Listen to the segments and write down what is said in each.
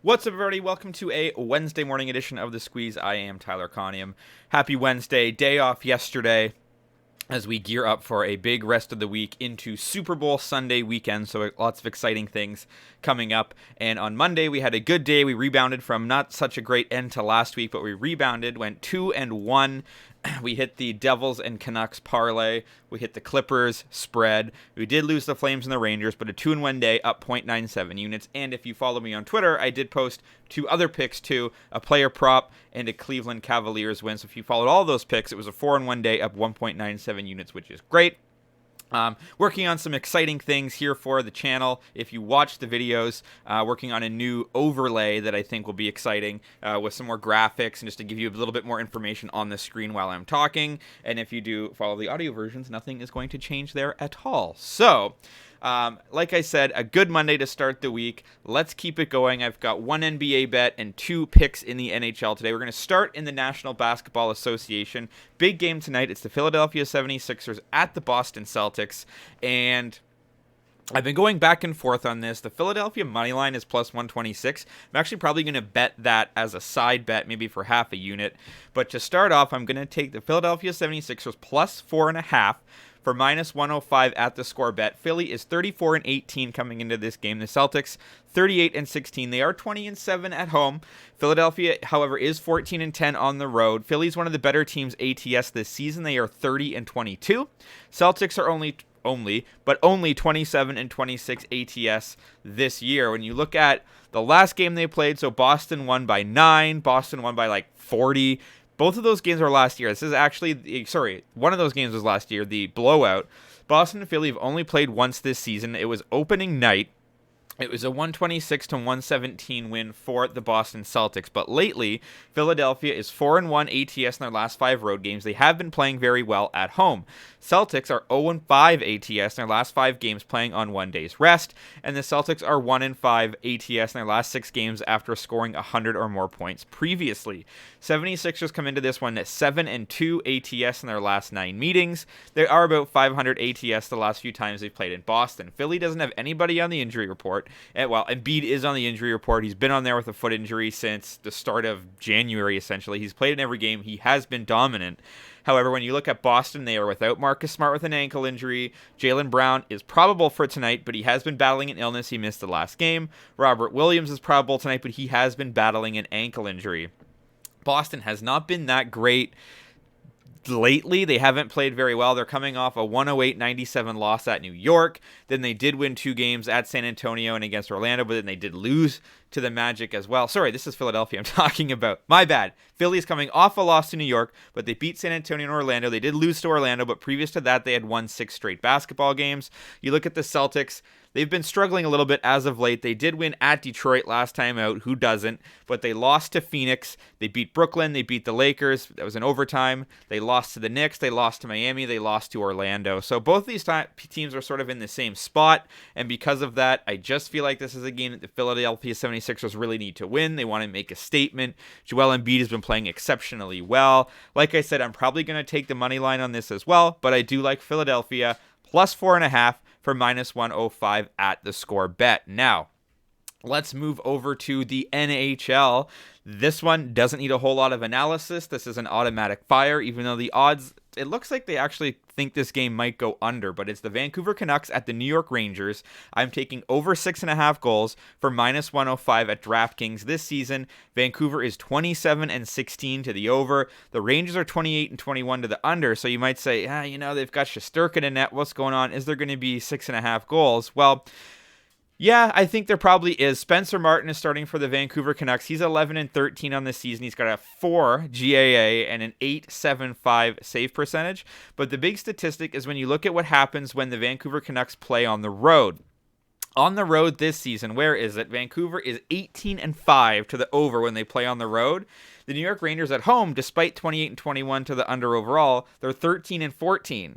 What's up, everybody? Welcome to a Wednesday morning edition of The Squeeze. I am Tyler Conium. Happy Wednesday. Day off yesterday as we gear up for a big rest of the week into Super Bowl Sunday weekend. So lots of exciting things coming up. And on Monday, we had a good day. We rebounded from not such a great end to last week, but we rebounded, went 2-1. We hit the Devils and Canucks parlay. We hit the Clippers spread. We did lose the Flames and the Rangers, but a 2-1 day, up 0.97 units. And if you follow me on Twitter, I did post two other picks too, a player prop and a Cleveland Cavaliers win. So if you followed all those picks, it was a 4-1 day, up 1.97 units, which is great. Working on some exciting things here for the channel. If you watch the videos, working on a new overlay that I think will be exciting with some more graphics and just to give you a little bit more information on the screen while I'm talking. And if you do follow the audio versions, nothing is going to change there at all. So, like I said, a good Monday to start the week. Let's keep it going. I've got one NBA bet and two picks in the NHL today. We're going to start in the National Basketball Association. Big game tonight. It's the Philadelphia 76ers at the Boston Celtics. And I've been going back and forth on this. The Philadelphia money line is plus 126. I'm actually probably going to bet that as a side bet, maybe for half a unit. But to start off, I'm going to take the Philadelphia 76ers plus 4.5. For minus 105 at the score bet. Philly is 34-18 coming into this game. The Celtics 38-16. They are 20-7 at home. Philadelphia, however, is 14-10 on the road. Philly's one of the better teams ATS this season. They are 30-22. Celtics are only 27-26 ATS this year. When you look at the last game they played, so Boston won by 9. Boston won by like 40. Both of those games are last year. This is actually, one of those games was last year, the blowout. Boston and Philly have only played once this season. It was opening night. It was a 126-117 win for the Boston Celtics. But lately, Philadelphia is 4-1 ATS in their last 5 road games. They have been playing very well at home. Celtics are 0-5 ATS in their last 5 games playing on 1 day's rest. And the Celtics are 1-5 ATS in their last 6 games after scoring 100 or more points previously. 76ers come into this one at 7-2 ATS in their last 9 meetings. They are about 500 ATS the last few times they've played in Boston. Philly doesn't have anybody on the injury report. Embiid is on the injury report. He's been on there with a foot injury since the start of January, essentially. He's played in every game. He has been dominant. However, when you look at Boston, they are without Marcus Smart with an ankle injury. Jaylen Brown is probable for tonight, but he has been battling an illness. He missed the last game. Robert Williams is probable tonight, but he has been battling an ankle injury. Boston has not been that great lately. They haven't played very well. They're coming off a 108-97 loss at New York. Then they did win 2 games at San Antonio and against Orlando, but then they did lose to the Magic as well. Sorry, this is Philadelphia I'm talking about. My bad. Philly is coming off a loss to New York, but they beat San Antonio and Orlando. They did lose to Orlando, but previous to that, they had won 6 straight basketball games. You look at the Celtics. They've been struggling a little bit as of late. They did win at Detroit last time out. Who doesn't? But they lost to Phoenix. They beat Brooklyn. They beat the Lakers. That was in overtime. They lost to the Knicks. They lost to Miami. They lost to Orlando. So both these teams are sort of in the same spot. And because of that, I just feel like this is a game that the Philadelphia 76ers really need to win. They want to make a statement. Joel Embiid has been playing exceptionally well. Like I said, I'm probably going to take the money line on this as well. But I do like Philadelphia plus 4.5. For minus 105 at the score bet. Now, let's move over to the NHL. This one doesn't need a whole lot of analysis. This is an automatic fire, even though the odds, it looks like they actually think this game might go under, but it's the Vancouver Canucks at the New York Rangers. I'm taking over 6.5 goals for minus 105 at DraftKings this season. Vancouver is 27-16 to the over. The Rangers are 28-21 to the under, so you might say, they've got Shesterkin in net. What's going on? Is there going to be 6.5 goals? Well, yeah, I think there probably is. Spencer Martin is starting for the Vancouver Canucks. He's 11-13 on the season. He's got a 4 GAA and an 8.75 save percentage. But the big statistic is when you look at what happens when the Vancouver Canucks play on the road. On the road this season, where is it? Vancouver is 18-5 to the over when they play on the road. The New York Rangers at home, despite 28-21 to the under overall, they're 13-14.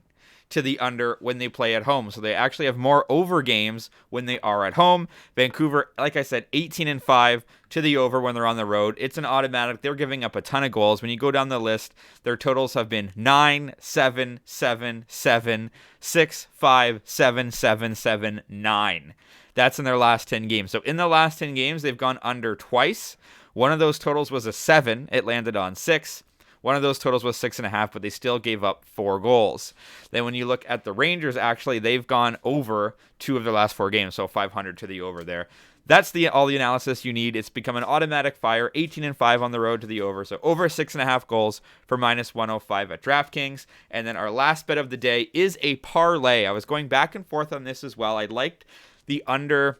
to the under when they play at home. So they actually have more over games when they are at home. Vancouver, like I said, 18-5 to the over when they're on the road. It's an automatic. They're giving up a ton of goals. When you go down the list, their totals have been 9, 7, 7, 7, 6, 5, 7, 7, 7, 9. That's in their last 10 games. So in the last 10 games, they've gone under twice. One of those totals was a 7. It landed on 6. One of those totals was 6.5, but they still gave up 4 goals. Then when you look at the Rangers, actually, they've gone over 2 of their last 4 games, so 500 to the over there. That's all the analysis you need. It's become an automatic fire, 18-5 on the road to the over, so over 6.5 goals for minus 105 at DraftKings. And then our last bet of the day is a parlay. I was going back and forth on this as well. I liked the under.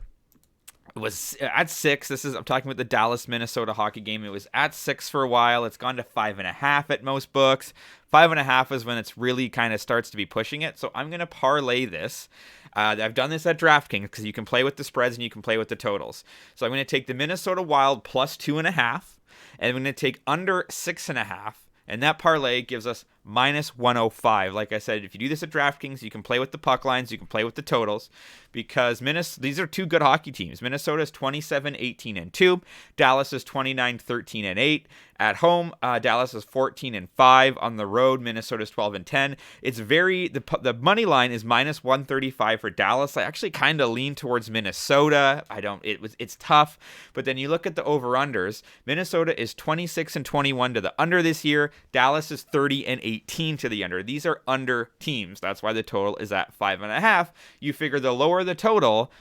It was at 6. I'm talking about the Dallas-Minnesota hockey game. It was at 6 for a while. It's gone to 5.5 at most books. 5.5 is when it's really kind of starts to be pushing it. So I'm going to parlay this. I've done this at DraftKings because you can play with the spreads and you can play with the totals. So I'm going to take the Minnesota Wild plus 2.5, and I'm going to take under 6.5. And that parlay gives us minus 105. Like I said, if you do this at DraftKings, you can play with the puck lines, you can play with the totals, because these are 2 good hockey teams. Minnesota is 27-18-2. Dallas is 29-13-8. At home, Dallas is 14-5. On the road, Minnesota is 12-10. It's the money line is minus 135 for Dallas. I actually kind of lean towards Minnesota. It's tough. But then you look at the over-unders. Minnesota is 26-21 to the under this year. Dallas is 30-18 to the under. These are under teams. That's why the total is at 5.5. You figure the lower the total,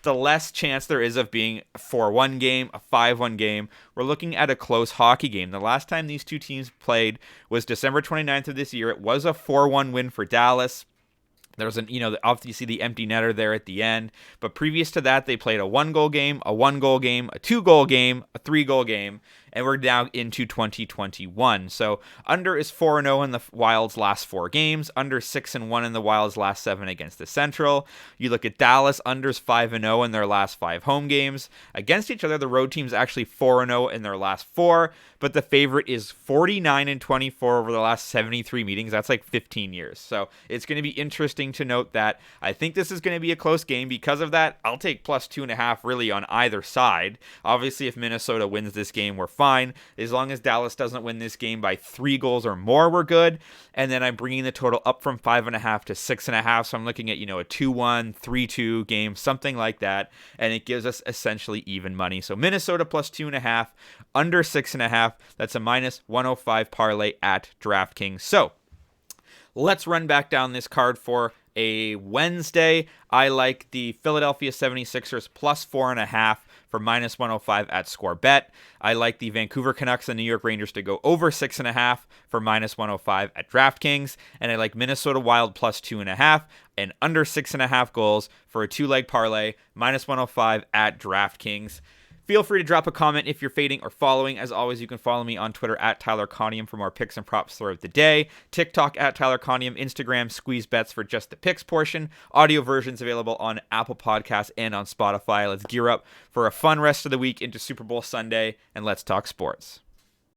the less chance there is of being a 4-1 game, a 5-1 game. We're looking at a close hockey game. The last time these 2 teams played was December 29th of this year. It was a 4-1 win for Dallas. There was obviously the empty netter there at the end. But previous to that, they played a 1-goal game, a 1-goal game, a 2-goal game, a 3-goal game, and we're now into 2021. So under is 4-0 in the Wild's last 4 games, under 6-1 in the Wild's last 7 against the Central. You look at Dallas, under's 5-0 in their last 5 home games. Against each other, the road team's actually 4-0 in their last 4, but the favorite is 49-24 over the last 73 meetings. That's like 15 years. So it's going to be interesting to note that. I think this is going to be a close game. Because of that, I'll take plus 2.5 really on either side. Obviously, if Minnesota wins this game, we're fine. As long as Dallas doesn't win this game by 3 goals or more, we're good. And then I'm bringing the total up from 5.5 to 6.5. So I'm looking at, a 2-1, 3-2 game, something like that. And it gives us essentially even money. So Minnesota plus 2.5, under 6.5. That's a minus 105 parlay at DraftKings. So let's run back down this card for a Wednesday. I like the Philadelphia 76ers plus 4.5 for minus 105 at ScoreBet. I like the Vancouver Canucks and New York Rangers to go over 6.5 for minus 105 at DraftKings. And I like Minnesota Wild plus 2.5 and under 6.5 goals for a 2-leg parlay, minus 105 at DraftKings. Feel free to drop a comment if you're fading or following. As always, you can follow me on Twitter at Tyler Conium for more picks and props throughout the day. TikTok at Tyler Conium. Instagram, Squeeze Bets for just the picks portion. Audio versions available on Apple Podcasts and on Spotify. Let's gear up for a fun rest of the week into Super Bowl Sunday, and let's talk sports.